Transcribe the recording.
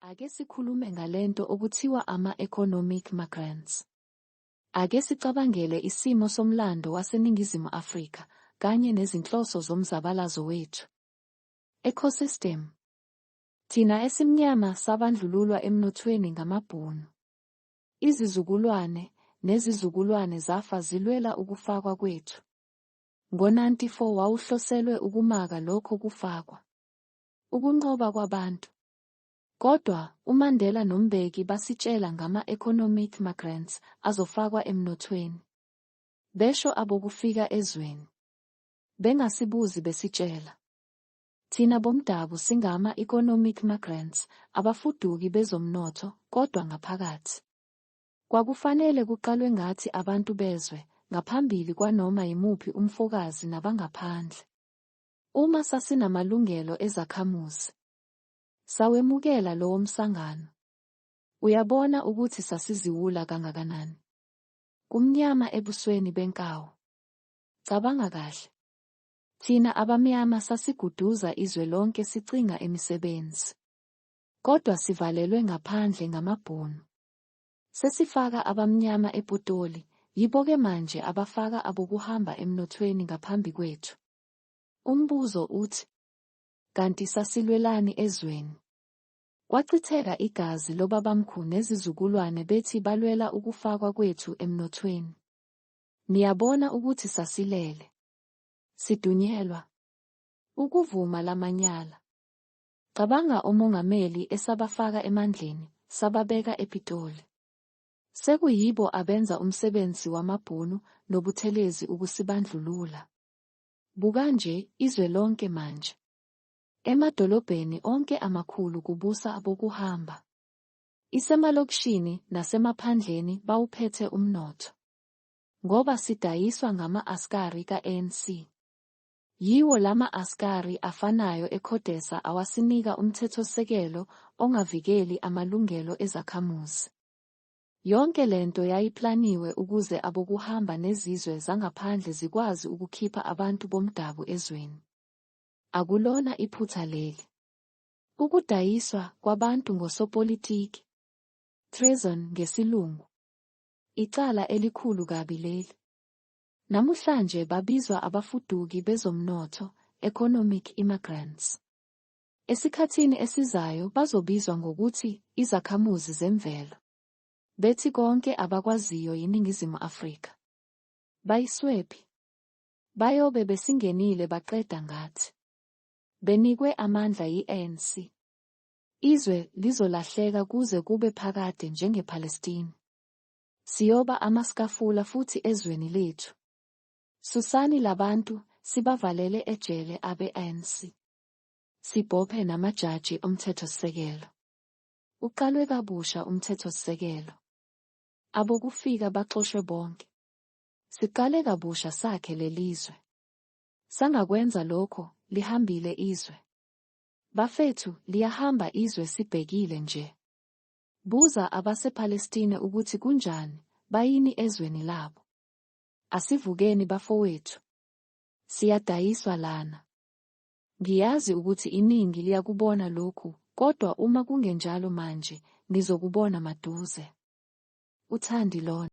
Ake sikhulume ngalento okuthiwa ama-economic migrants. Ake sicabangele isimo somlando waseNingizimu Afrika kanye nezinhloso zomzabalazo wethu. Ecosystem. Thina esimnyama sabandlululwa emnothweni ngamabhunu. Izizukulwane nezizukulwane zafa zilwela ukufakwa kwethu. Ngo-94 wawuhloselwe ukumaka lokho kufakwa. Ukunqoba kwabantu. Kodwa, uMandela noMbeki basitshela ngama-economic migrants azofakwa emnothweni. Besho abokufika ezweni. Bengasibuzi besitshela. Thina bomdabu singama-economic migrants, abafuduki bezomnotho, kodwa ngaphakathi. Kwakufanele kuqalwe ngathi abantu bezwe, ngaphambili kwanoma yimuphi umfokazi nabangaphandle. Uma sasinamalungelo ezakhamuzi. Sawemukela lowo msangano. Uyabona ukuthi sasiziwula kangakanani. Kumnyama ebusweni benkawu. Cabanga kahle. Thina abamnyama sasiguduza izwe lonke sicinga imisebenzi. Kodwa sivalelwe ngaphandle ngamabhunu. Sesifaka abamnyama ePotoli, yibo-ke manje abafaka abokuhamba emnothweni ngaphambi kwethu. Umbuzo uthi, kanti sasilwelani ezweni? Kwachitheka igazi lobabamkhulu nezizukulwane bethi balwela ukufakwa kwethu emnothweni. Niyabona ukuthi sasilele. Sidunyelwa. Ukuvuma lamanyala. Cabanga omongameli esabafaka emandleni, sababeka ePitoli. Sekuyibo abenza umsebenzi wamabhunu nobuthelezi ukusibandlulula. Buka nje izwe lonke manje. Emadolobheni onke amakhulu kubusa abokuhamba. Isemalokishini nasemaphandleni bawuphethe umnotho. Ngoba sidayiswa ngama-askari ka-ANC. Yiwo lama askari afanayo eCodesa awasinika umthethosisekelo ongavikeli amalungelo ezakhamuzi. Yonke lento yayiplaniwe ukuze abokuhamba nezizwe zangaphandle zikwazi ukukhipha abantu bomdabu ezweni. Akulona iphutha leli. Ukudayiswa kwabantu ngosopolitiki. Treason ngesilungu. Icala elikhulu kabi leli. Namuhlanje babizwa abafuduki bezomnotho, economic immigrants. Esikhathini esizayo bazobizwa ngokuthi izakhamuzi zemvelo. Bethi konke abakwaziyo yiNingizimu Afrika. Bayiswephi. Bayobe besingenile baqeda ngathi. Benikwe amandla yi-ANC. Izwe lizolahleka kuze kube phakade njengePalestine. Siyoba amaskafula futhi ezweni lethu. Susani labantu, sibavalele ejele abe-ANC. Sibophe namajaji omthethosisekelo. Uqalwe kabusha umthethosisekelo. Abokufika baxoshwe bonke. Siqale kabusha sakhe lelizwe. Sangakwenza lokho, lihambile izwe. Bafethu, liyahamba izwe sibhekile nje. Buza abasePalestine ukuthi kunjani, bayini ezweni labo. Asivukeni bafowethu. Siyadayiswa lana. Ngiyazi ukuthi iningi liyakubona lokhu, kodwa uma kungenjalo manje, nizokubona maduze. Uthandi lona.